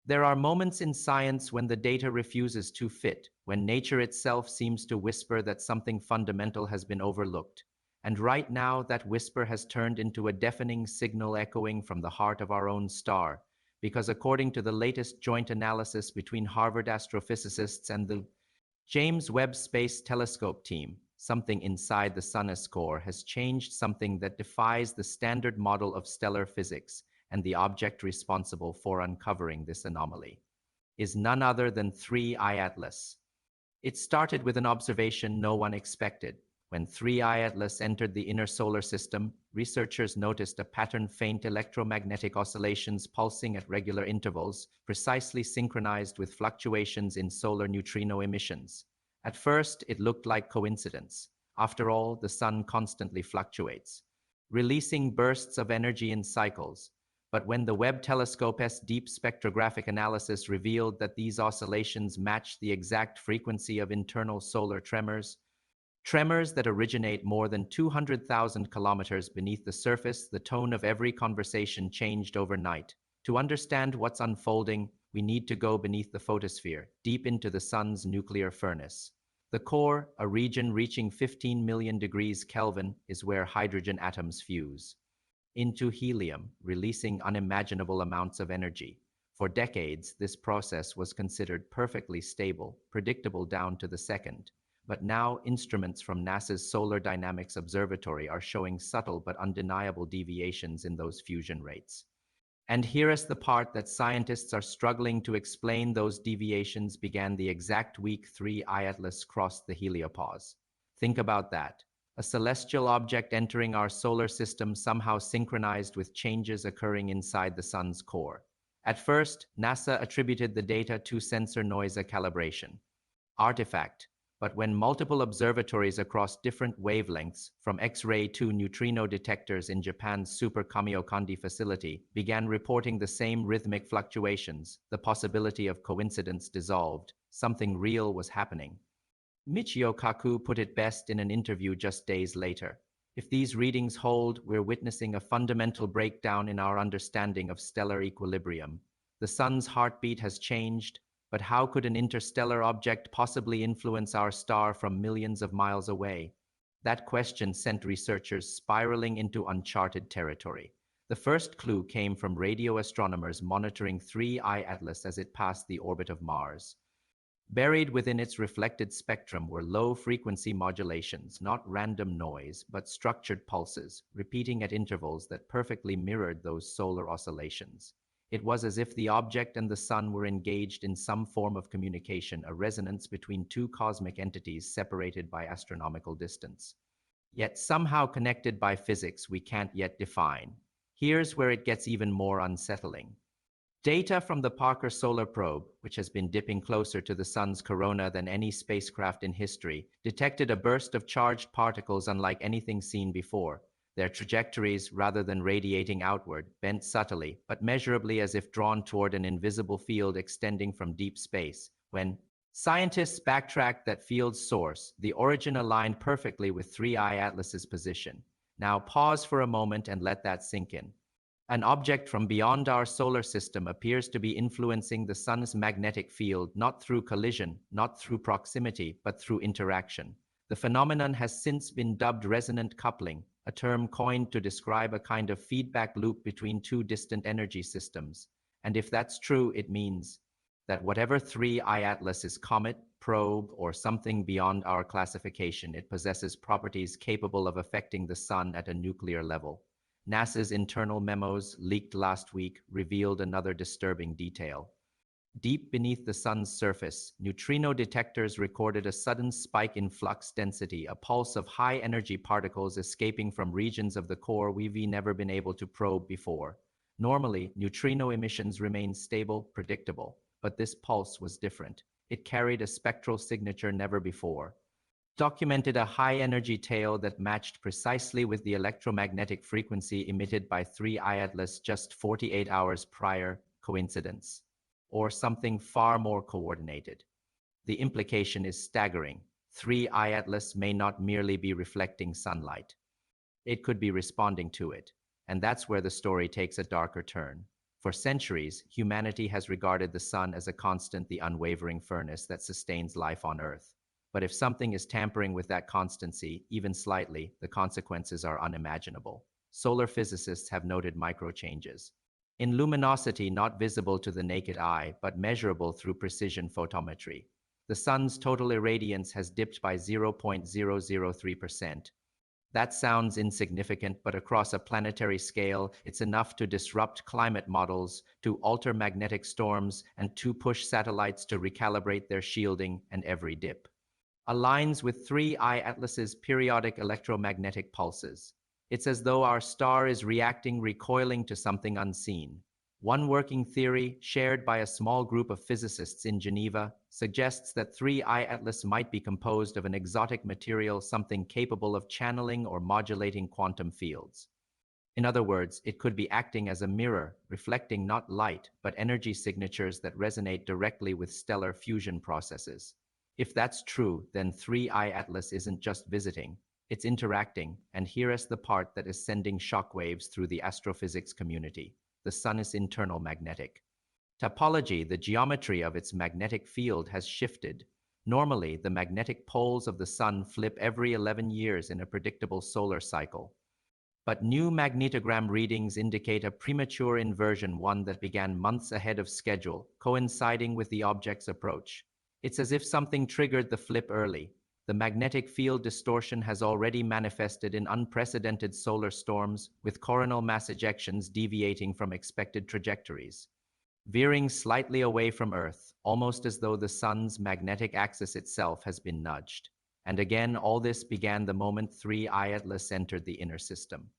There are moments in science when the data refuses to fit, when nature itself seems to whisper that something fundamental has been overlooked. And right now, that whisper has turned into a deafening signal echoing from the heart of our own star. Because according to the latest joint analysis between Harvard astrophysicists and the James Webb Space Telescope team, something inside the Sun's core has changed, something that defies the standard model of stellar physics, and the object responsible for uncovering this anomaly is none other than 3I Atlas. It started with an observation no one expected. When 3I Atlas entered the inner solar system, researchers noticed a pattern of faint electromagnetic oscillations pulsing at regular intervals, precisely synchronized with fluctuations in solar neutrino emissions. At first, it looked like coincidence. After all, the sun constantly fluctuates, releasing bursts of energy in cycles. But when the Webb telescope's deep spectrographic analysis revealed that these oscillations matched the exact frequency of internal solar tremors, tremors that originate more than 200,000 kilometers beneath the surface, the tone of every conversation changed overnight. To understand what's unfolding, we need to go beneath the photosphere, deep into the sun's nuclear furnace. The core, a region reaching 15 million degrees Kelvin, is where hydrogen atoms fuse into helium, releasing unimaginable amounts of energy. For decades, this process was considered perfectly stable, predictable down to the second. But now, instruments from NASA's Solar Dynamics Observatory are showing subtle but undeniable deviations in those fusion rates. And here is the part that scientists are struggling to explain. Those deviations began the exact week 3I Atlas crossed the heliopause. Think about that. A celestial object entering our solar system somehow synchronized with changes occurring inside the sun's core. At first, NASA attributed the data to sensor noise calibration artifact, but when multiple observatories across different wavelengths, from X-ray to neutrino detectors in Japan's Super Kamiokande facility, began reporting the same rhythmic fluctuations, the possibility of coincidence dissolved. Something real was happening. Michio Kaku put it best in an interview just days later. If these readings hold, we're witnessing a fundamental breakdown in our understanding of stellar equilibrium. The sun's heartbeat has changed, but how could an interstellar object possibly influence our star from millions of miles away? That question sent researchers spiraling into uncharted territory. The first clue came from radio astronomers monitoring 3I Atlas as it passed the orbit of Mars. Buried within its reflected spectrum were low-frequency modulations, not random noise, but structured pulses, repeating at intervals that perfectly mirrored those solar oscillations. It was as if the object and the sun were engaged in some form of communication, a resonance between two cosmic entities separated by astronomical distance, yet somehow connected by physics we can't yet define. Here's where it gets even more unsettling. Data from the Parker Solar Probe, which has been dipping closer to the sun's corona than any spacecraft in history, detected a burst of charged particles unlike anything seen before. Their trajectories, rather than radiating outward, bent subtly, but measurably as if drawn toward an invisible field extending from deep space. When scientists backtracked that field's source, the origin aligned perfectly with 3I Atlas's position. Now pause for a moment and let that sink in. An object from beyond our solar system appears to be influencing the sun's magnetic field, not through collision, not through proximity, but through interaction. The phenomenon has since been dubbed resonant coupling, a term coined to describe a kind of feedback loop between two distant energy systems. And if that's true, it means that whatever 3I Atlas is comet, probe, or something beyond our classification, it possesses properties capable of affecting the sun at a nuclear level. NASA's internal memos, leaked last week, revealed another disturbing detail. Deep beneath the sun's surface, neutrino detectors recorded a sudden spike in flux density, a pulse of high-energy particles escaping from regions of the core we've never been able to probe before. Normally, neutrino emissions remain stable, predictable, but this pulse was different. It carried a spectral signature never before. Documented a high-energy tail that matched precisely with the electromagnetic frequency emitted by 3I Atlas just 48 hours prior. Coincidence? Or something far more coordinated? The implication is staggering. 3I Atlas may not merely be reflecting sunlight. It could be responding to it. And that's where the story takes a darker turn. For centuries, humanity has regarded the sun as a constant, the unwavering furnace that sustains life on Earth. But if something is tampering with that constancy, even slightly, the consequences are unimaginable. Solar physicists have noted microchanges in luminosity not visible to the naked eye, but measurable through precision photometry. The sun's total irradiance has dipped by 0.003%. That sounds insignificant, but across a planetary scale, it's enough to disrupt climate models, to alter magnetic storms, and to push satellites to recalibrate their shielding, and every dip aligns with 3I Atlas's periodic electromagnetic pulses. It's as though our star is reacting, recoiling to something unseen. One working theory, shared by a small group of physicists in Geneva, suggests that 3I Atlas might be composed of an exotic material, something capable of channeling or modulating quantum fields. In other words, it could be acting as a mirror, reflecting not light, but energy signatures that resonate directly with stellar fusion processes. If that's true, then 3I Atlas isn't just visiting, it's interacting, and here is the part that is sending shockwaves through the astrophysics community. The sun is internal magnetic topology. The geometry of its magnetic field has shifted. Normally, the magnetic poles of the sun flip every 11 years in a predictable solar cycle. But new magnetogram readings indicate a premature inversion, one that began months ahead of schedule, coinciding with the object's approach. It's as if something triggered the flip early. The magnetic field distortion has already manifested in unprecedented solar storms, with coronal mass ejections deviating from expected trajectories, veering slightly away from Earth, almost as though the sun's magnetic axis itself has been nudged. And again, all this began the moment 3I Atlas entered the inner system.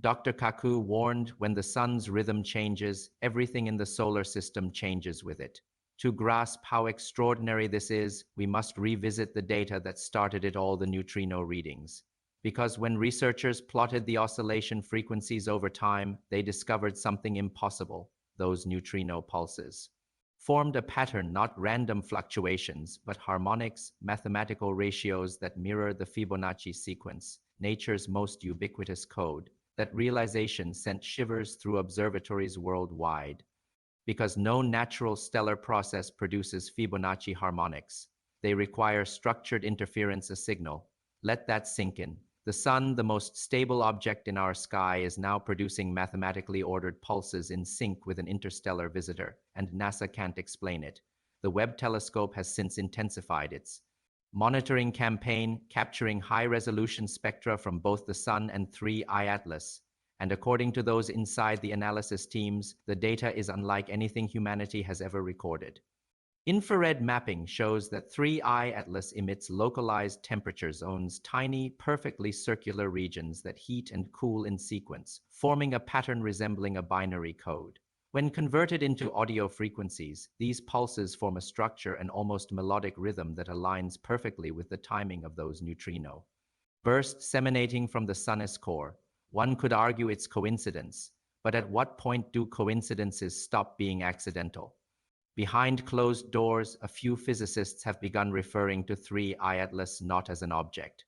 Dr. Kaku warned, when the sun's rhythm changes, everything in the solar system changes with it. To grasp how extraordinary this is, we must revisit the data that started it all, the neutrino readings. Because when researchers plotted the oscillation frequencies over time, they discovered something impossible. Those neutrino pulses formed a pattern, not random fluctuations, but harmonics, mathematical ratios that mirror the Fibonacci sequence, nature's most ubiquitous code. That realization sent shivers through observatories worldwide. Because no natural stellar process produces Fibonacci harmonics. They require structured interference, a signal. Let that sink in. The sun, the most stable object in our sky, is now producing mathematically ordered pulses in sync with an interstellar visitor, and NASA can't explain it. The Webb telescope has since intensified its monitoring campaign, capturing high-resolution spectra from both the sun and 3I Atlas. And according to those inside the analysis teams, the data is unlike anything humanity has ever recorded. Infrared mapping shows that 3I Atlas emits localized temperature zones, tiny, perfectly circular regions that heat and cool in sequence, forming a pattern resembling a binary code. When converted into audio frequencies, these pulses form a structure, an almost melodic rhythm that aligns perfectly with the timing of those neutrino bursts emanating from the sun's core. One could argue it's coincidence, but at what point do coincidences stop being accidental? Behind closed doors, a few physicists have begun referring to 3I Atlas not as an object,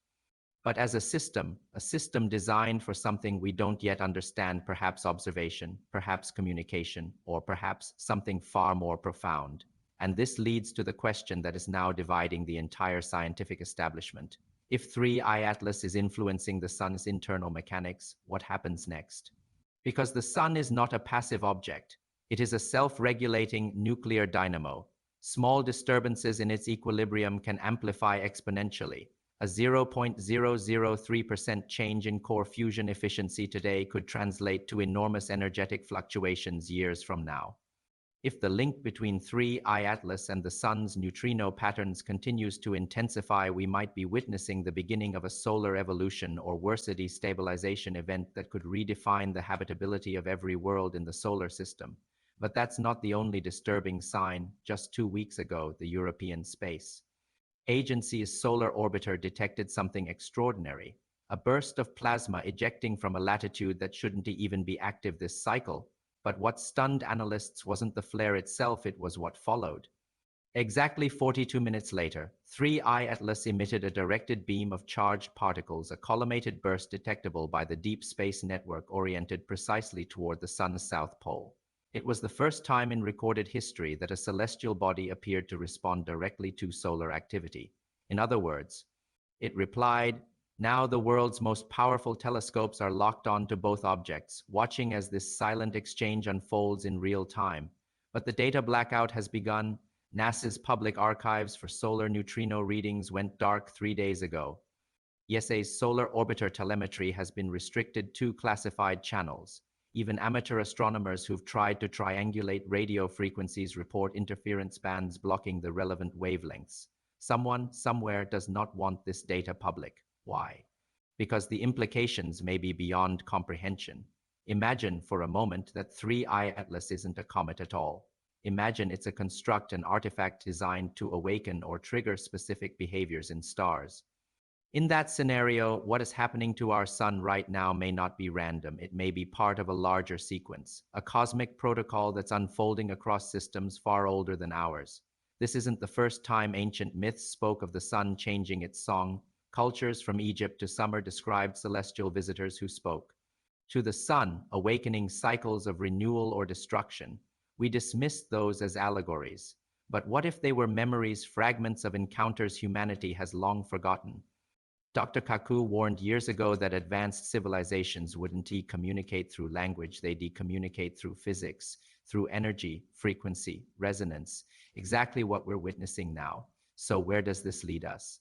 but as a system designed for something we don't yet understand, perhaps observation, perhaps communication, or perhaps something far more profound. And this leads to the question that is now dividing the entire scientific establishment. If 3I Atlas is influencing the sun's internal mechanics, what happens next? Because the sun is not a passive object. It is a self-regulating nuclear dynamo. Small disturbances in its equilibrium can amplify exponentially. A 0.003% change in core fusion efficiency today could translate to enormous energetic fluctuations years from now. If the link between 3I Atlas and the sun's neutrino patterns continues to intensify, we might be witnessing the beginning of a solar evolution, or worse, a destabilization event that could redefine the habitability of every world in the solar system. But that's not the only disturbing sign. Just 2 weeks ago, the European Space Agency's solar orbiter detected something extraordinary, a burst of plasma ejecting from a latitude that shouldn't even be active this cycle. But what stunned analysts wasn't the flare itself, it was what followed. Exactly 42 minutes later, 3I Atlas emitted a directed beam of charged particles, a collimated burst detectable by the Deep Space Network oriented precisely toward the sun's south pole. It was the first time in recorded history that a celestial body appeared to respond directly to solar activity. In other words, it replied, "Now the world's most powerful telescopes are locked on to both objects, watching as this silent exchange unfolds in real time. But the data blackout has begun. NASA's public archives for solar neutrino readings went dark 3 days ago. ESA's solar orbiter telemetry has been restricted to classified channels. Even amateur astronomers who've tried to triangulate radio frequencies report interference bands blocking the relevant wavelengths. Someone, somewhere does not want this data public. Why? Because the implications may be beyond comprehension. Imagine for a moment that 3I Atlas isn't a comet at all. Imagine it's a construct, an artifact designed to awaken or trigger specific behaviors in stars. In that scenario, what is happening to our sun right now may not be random. It may be part of a larger sequence, a cosmic protocol that's unfolding across systems far older than ours. This isn't the first time ancient myths spoke of the sun changing its song. Cultures from Egypt to Sumer described celestial visitors who spoke to the sun, awakening cycles of renewal or destruction. We dismissed those as allegories. But what if they were memories, fragments of encounters humanity has long forgotten? Dr. Kaku warned years ago that advanced civilizations wouldn't communicate through language, they'd communicate through physics, through energy, frequency, resonance, exactly what we're witnessing now. So where does this lead us?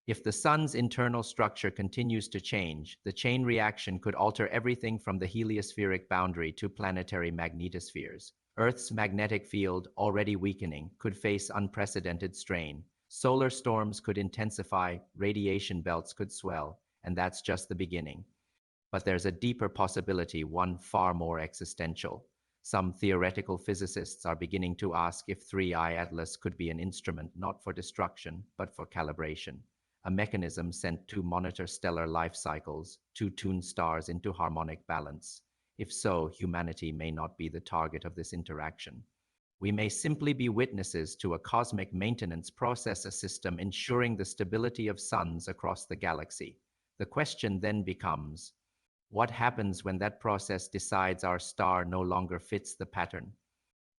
If the sun's internal structure continues to change, the chain reaction could alter everything from the heliospheric boundary to planetary magnetospheres. Earth's magnetic field, already weakening, could face unprecedented strain. Solar storms could intensify, radiation belts could swell, and that's just the beginning. But there's a deeper possibility, one far more existential. Some theoretical physicists are beginning to ask if 3I Atlas could be an instrument not for destruction, but for calibration, a mechanism sent to monitor stellar life cycles, to tune stars into harmonic balance. If so, humanity may not be the target of this interaction. We may simply be witnesses to a cosmic maintenance process, a system ensuring the stability of suns across the galaxy. The question then becomes, what happens when that process decides our star no longer fits the pattern?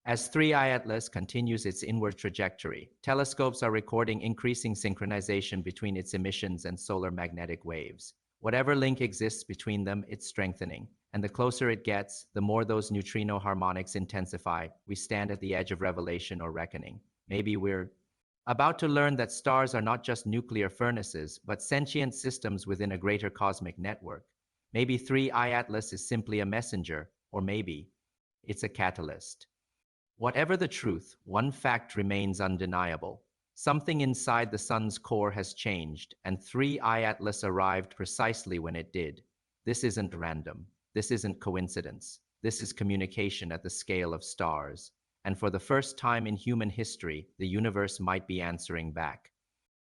As 3I Atlas continues its inward trajectory, telescopes are recording increasing synchronization between its emissions and solar magnetic waves. Whatever link exists between them, it's strengthening. And the closer it gets, the more those neutrino harmonics intensify. We stand at the edge of revelation or reckoning. Maybe we're about to learn that stars are not just nuclear furnaces, but sentient systems within a greater cosmic network. Maybe 3I Atlas is simply a messenger, or maybe it's a catalyst. Whatever the truth, one fact remains undeniable. Something inside the sun's core has changed, and 3I Atlas arrived precisely when it did. This isn't random. This isn't coincidence. This is communication at the scale of stars. And for the first time in human history, the universe might be answering back.